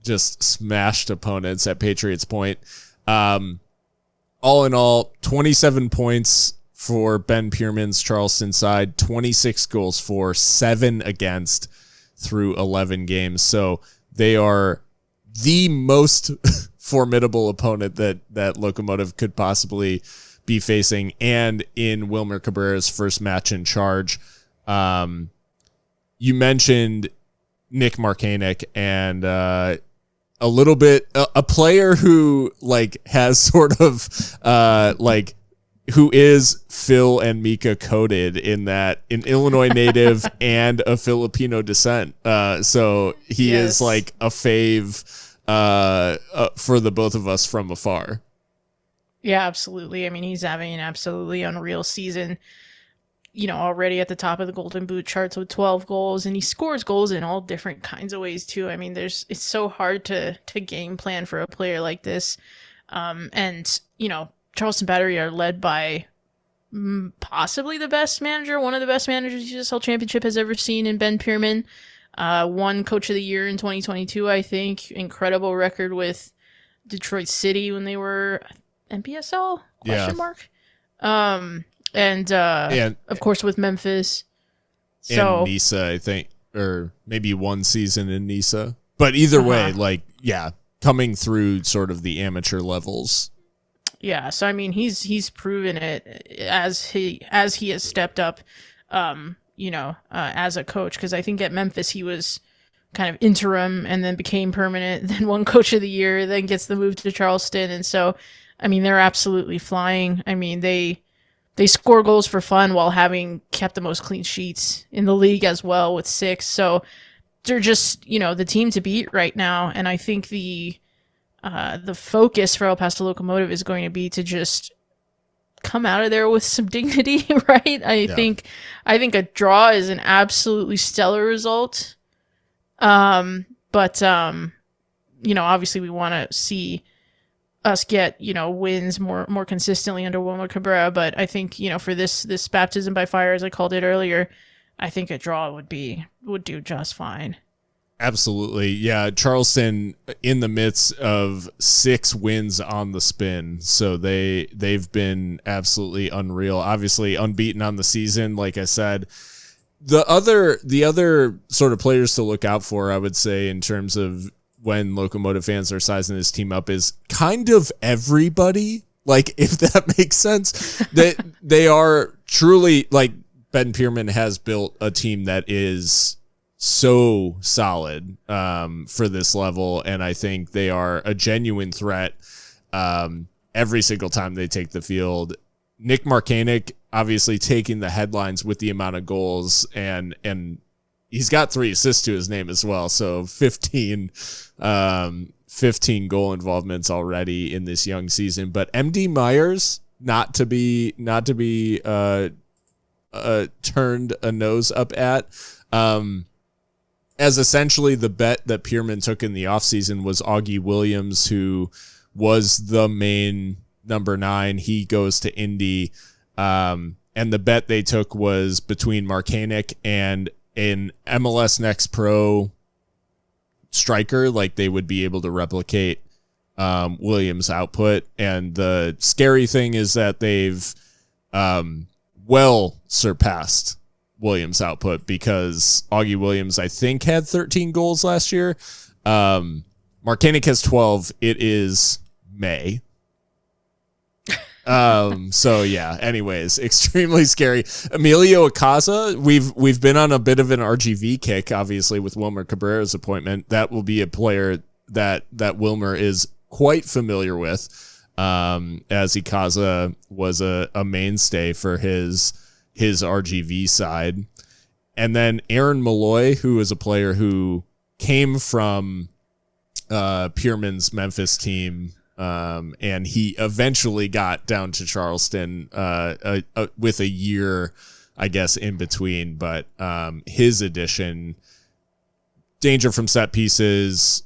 just smashed opponents at Patriots Point. All in all, 27 points for Ben Pirmann's Charleston side, 26 goals for, 7 against through 11 games. So they are the most formidable opponent that Locomotive could possibly be facing. And in Wilmer Cabrera's first match in charge, you mentioned Nick Markanich, and a little bit a player who like has sort of who is Phil and Mikka coded, in that an Illinois native and a Filipino descent. So he is like a fave for the both of us from afar. Yeah, absolutely. I mean, he's having an absolutely unreal season, already at the top of the Golden Boot charts with 12 goals, and he scores goals in all different kinds of ways too. I mean, it's so hard to game plan for a player like this. And, Charleston Battery are led by possibly the best manager, one of the best managers USL Championship has ever seen, in Ben Pirmann. Won Coach of the Year in 2022, I think. Incredible record with Detroit City when they were NPSL? Question mark. And of course with Memphis. And Nisa, I think, or maybe one season in Nisa. But either way, coming through sort of the amateur levels. Yeah, so I mean, he's proven it as he has stepped up, as a coach. Because I think at Memphis he was kind of interim and then became permanent, then won Coach of the Year, then gets the move to Charleston, and so I mean, they're absolutely flying. I mean, they score goals for fun while having kept the most clean sheets in the league as well with 6. So they're just the team to beat right now, and I think the focus for El Paso Locomotive is going to be to just come out of there with some dignity, right? I think a draw is an absolutely stellar result. But obviously we want to see us get, wins more consistently under Wilmer Cabrera. But I think, for this baptism by fire, as I called it earlier, I think a draw would do just fine. Absolutely. Yeah. Charleston in the midst of 6 wins on the spin. So they've been absolutely unreal. Obviously unbeaten on the season. Like I said, the other sort of players to look out for, I would say, in terms of when Locomotive fans are sizing this team up, is kind of everybody. Like, if that makes sense, that they are truly, like, Ben Pirmann has built a team that is so solid for this level, and I think they are a genuine threat every single time they take the field. Nick Markanich obviously taking the headlines with the amount of goals, and he's got 3 assists to his name as well, so 15 goal involvements already in this young season. But MD Myers, not to be turned a nose up at. as essentially the bet that Pirmann took in the offseason was Augie Williams, who was the main number 9. He goes to Indy. And the bet they took was between Markanich and an MLS Next Pro striker. Like, they would be able to replicate Williams' output. And the scary thing is that they've well surpassed Williams' output, because Augie Williams, I think, had 13 goals last year. Markanich has 12. It is May. So yeah, anyways, extremely scary. Emilio Akaza, we've been on a bit of an RGV kick, obviously, with Wilmer Cabrera's appointment. That will be a player that Wilmer is quite familiar with, as Akaza was a mainstay for his RGV side. And then Aaron Malloy, who is a player who came from Pirmann's Memphis team, and he eventually got down to Charleston with a year, I guess, in between. But his addition, danger from set pieces,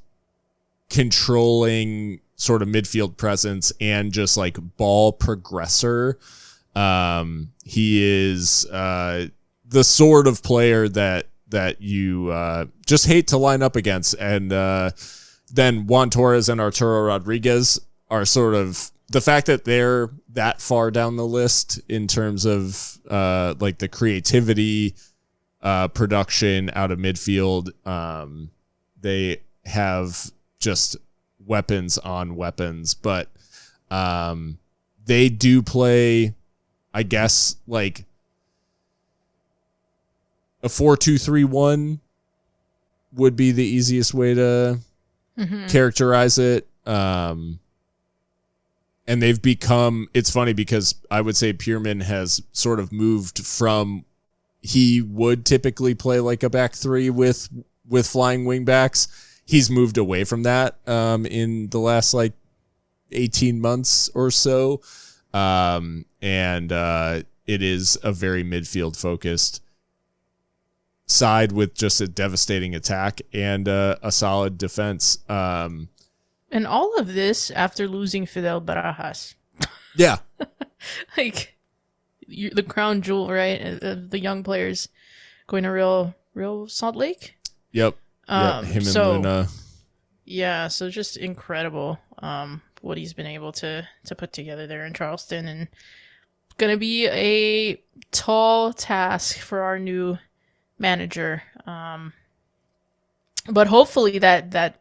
controlling sort of midfield presence, and just like ball progressor. He is the sort of player that you just hate to line up against. And then Juan Torres and Arturo Rodriguez are sort of the fact that they're that far down the list in terms of like the creativity, production out of midfield. They have just weapons on weapons, but they do play, I guess, like a 4-2-3-1 would be the easiest way to characterize it. And they've become, it's funny because I would say Pirmann has sort of moved from, he would typically play like a back three with flying wing backs. He's moved away from that in the last like 18 months or so. And it is a very midfield focused side with just a devastating attack and a solid defense. And all of this after losing Fidel Barajas. Yeah. Like, the crown jewel, right? The young players going to real Salt Lake. Yep. Him and Luna. Yeah, so just incredible what he's been able to put together there in Charleston. And going to be a tall task for our new manager. But hopefully that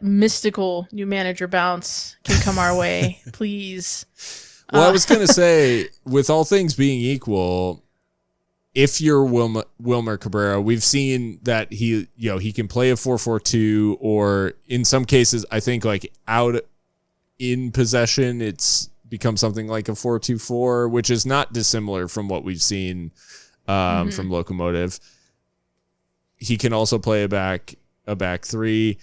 mystical new manager bounce can come our way, please. Well, I was going to say, with all things being equal, if you're Wilmer Cabrera, we've seen that he can play a 4-4-2, or in some cases, I think like out in possession, it's become something like a 4-2-4, which is not dissimilar from what we've seen from Locomotive. He can also play a back three.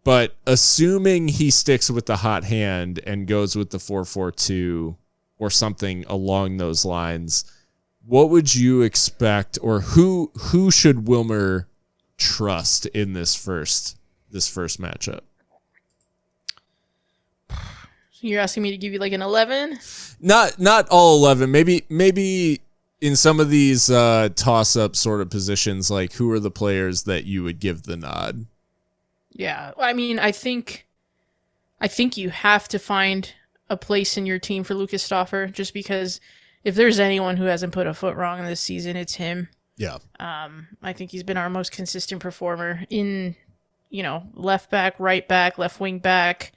But assuming he sticks with the hot hand and goes with the 4-4-2 or something along those lines, what would you expect, or who should Wilmer trust in this first matchup? So you're asking me to give you like an 11? Not all 11. Maybe in some of these toss-up sort of positions, like who are the players that you would give the nod? Yeah, I mean, I think you have to find a place in your team for Lucas Stauffer, just because if there's anyone who hasn't put a foot wrong in this season, it's him. Yeah. I think he's been our most consistent performer in, left back, right back, left wing back.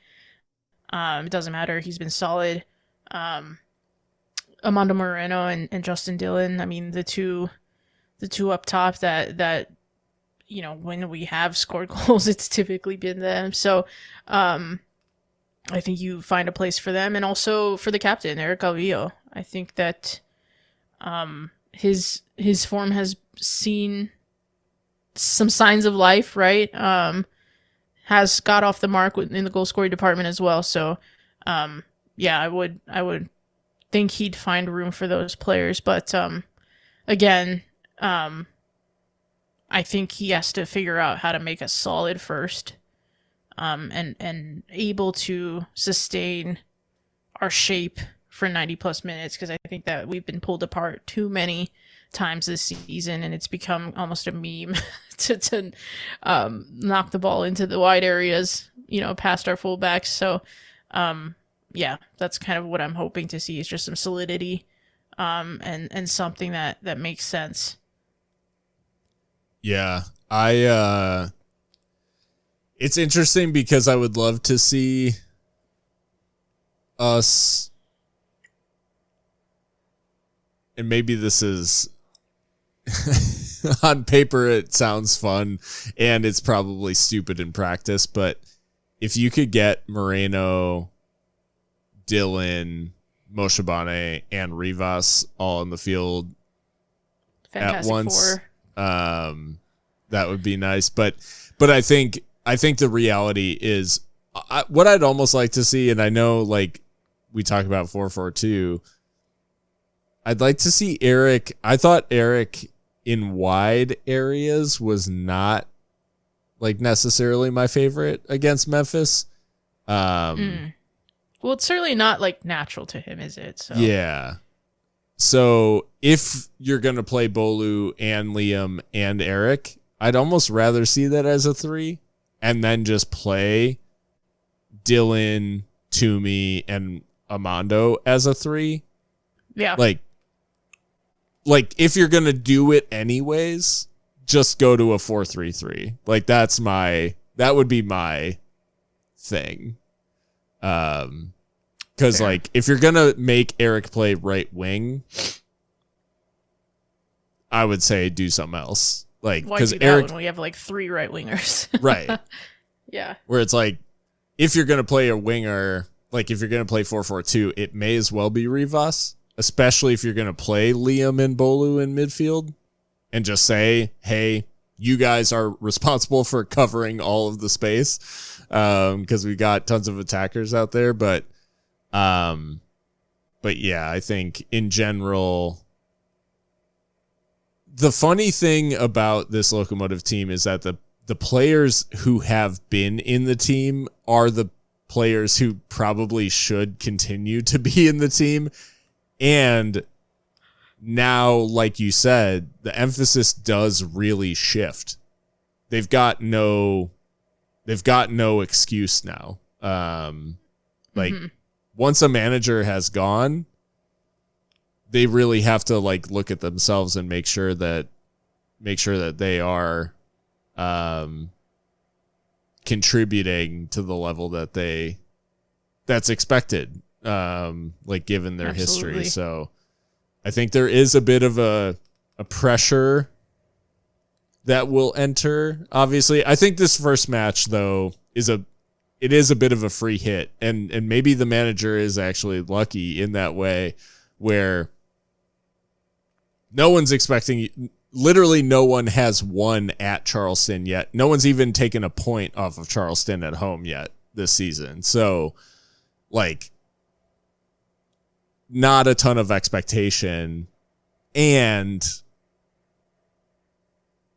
It doesn't matter. He's been solid. Amando Moreno and Justin Dillon. I mean, the two up top that when we have scored goals, it's typically been them. So I think you find a place for them, and also for the captain, Eric Alvillo. I think that his form has seen some signs of life, right? Has got off the mark in the goal scoring department as well. So yeah, I would think he'd find room for those players. But again, I think he has to figure out how to make us solid first, and able to sustain our shape for 90 plus minutes, because I think that we've been pulled apart too many times this season, and it's become almost a meme to knock the ball into the wide areas, past our fullbacks. So yeah, that's kind of what I'm hoping to see, is just some solidity, and something that makes sense. Yeah, it's interesting because I would love to see us, and maybe this is on paper it sounds fun and it's probably stupid in practice, but if you could get Moreno, Dylan, Moshabane, and Rivas all in the field Fantastic at once, Four. that would be nice. But I think the reality is, what I'd almost like to see, and I know like we talk about 4-4-2, I'd like to see Eric. I thought Eric in wide areas was not like necessarily my favorite against Memphis. Well, it's certainly not like natural to him, is it? So yeah. So if you're going to play Bolu and Liam and Eric, I'd almost rather see that as a 3 and then just play Dylan, Toomey, and Amando as a 3. Yeah. Like if you're going to do it anyways, just go to a 4-3-3. Like that would be my thing. Cause like if you're going to make Eric play right wing, I would say do something else. Like, why cause do that Eric, when we have like 3 right wingers? right. Yeah. Where it's like, if you're going to play a winger, like if you're going to play 4-4-2, it may as well be Rivas, especially if you're going to play Liam and Bolu in midfield and just say, hey, you guys are responsible for covering all of the space. Cause we got tons of attackers out there, but yeah, I think in general, the funny thing about this Locomotive team is that the players who have been in the team are the players who probably should continue to be in the team. And now, like you said, the emphasis does really shift. They've got no excuse now. Once a manager has gone, they really have to like look at themselves and make sure that they are contributing to the level that's expected, like given their Absolutely. history. So I think there is a bit of a pressure that will enter. Obviously, I think this first match though is a bit of a free hit, and maybe the manager is actually lucky in that way, where no one's expecting. Literally, no one has won at Charleston yet. No one's even taken a point off of Charleston at home yet this season. So, like, not a ton of expectation. And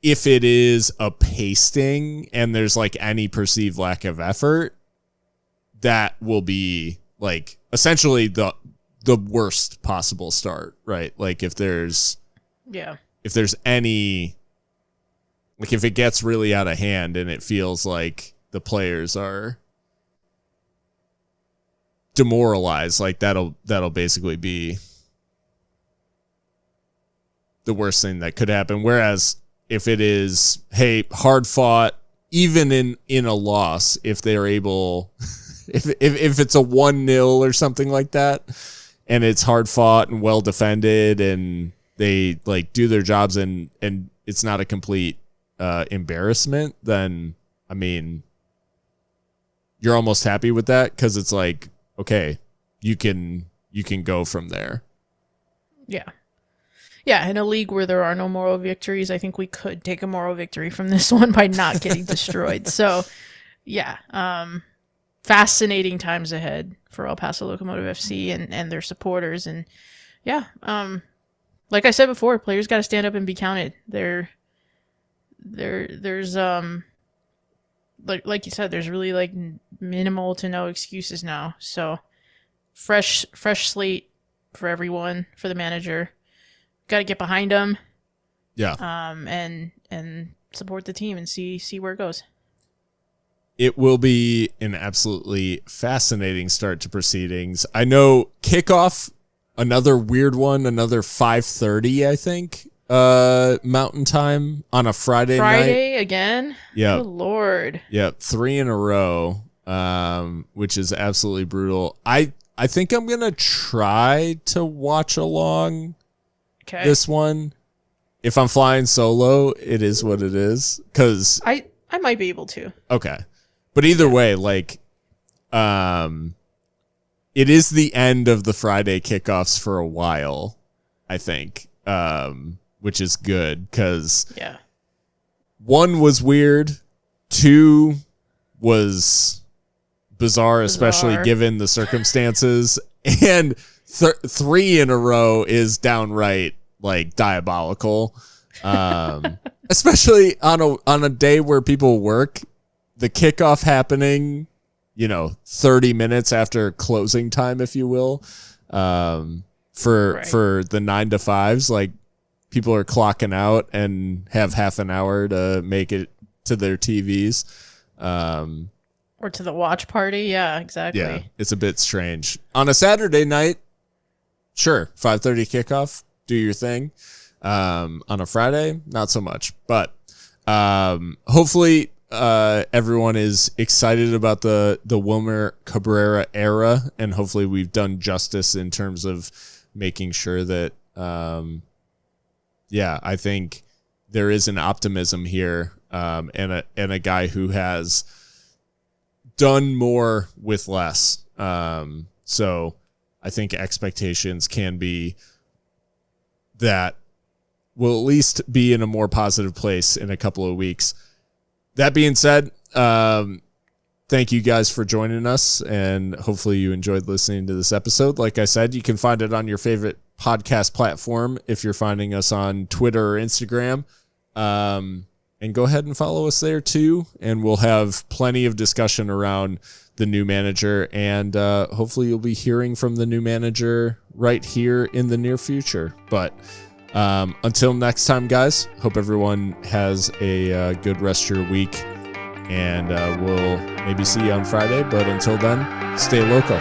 if it is a pasting and there's like any perceived lack of effort, that will be like essentially the worst possible start, right? Like if there's any, like if it gets really out of hand and it feels like the players are demoralized, like that'll basically be the worst thing that could happen. Whereas if it is, hey, hard fought, even in a loss, if they're able, if it's a 1-0 or something like that, and it's hard fought and well defended, and they like do their jobs, and it's not a complete embarrassment, then I mean, you're almost happy with that, because it's like, okay, you can go from there. Yeah. Yeah, in a league where there are no moral victories, I think we could take a moral victory from this one by not getting destroyed. So, yeah, fascinating times ahead for El Paso Locomotive FC and their supporters. And yeah, like I said before, players got to stand up and be counted. there's like you said, there's really like minimal to no excuses now. So fresh slate for everyone, for the manager. Got to get behind him. Yeah. And support the team and see where it goes. It will be an absolutely fascinating start to proceedings. I know kickoff, another weird one, another 5:30, I think, Mountain Time on a Friday night. Again? Yeah. Oh, Lord. Yeah, 3 in a row, which is absolutely brutal. I think I'm going to try to watch along this one. If I'm flying solo, it is what it is. 'Cause I might be able to. Okay. But either way, like, it is the end of the Friday kickoffs for a while, I think, which is good because 1 was weird, 2 was bizarre, especially given the circumstances, and 3 in a row is downright like diabolical, especially on a day where people work. The kickoff happening, 30 minutes after closing time, if you will, for the 9 to 5s, like people are clocking out and have half an hour to make it to their TVs. Or to the watch party. Yeah, exactly. Yeah, it's a bit strange. On a Saturday night, sure, 5:30 kickoff, do your thing. On a Friday, not so much. But hopefully everyone is excited about the Wilmer Cabrera era, and hopefully we've done justice in terms of making sure that I think there is an optimism here, and a guy who has done more with less. So I think expectations can be that we'll at least be in a more positive place in a couple of weeks. That being said, thank you guys for joining us, and hopefully you enjoyed listening to this episode. Like I said, you can find it on your favorite podcast platform if you're finding us on Twitter or Instagram. And go ahead and follow us there too, and we'll have plenty of discussion around the new manager, and hopefully you'll be hearing from the new manager right here in the near future. But until next time, guys, hope everyone has a good rest of your week, and we'll maybe see you on Friday. But until then, stay local.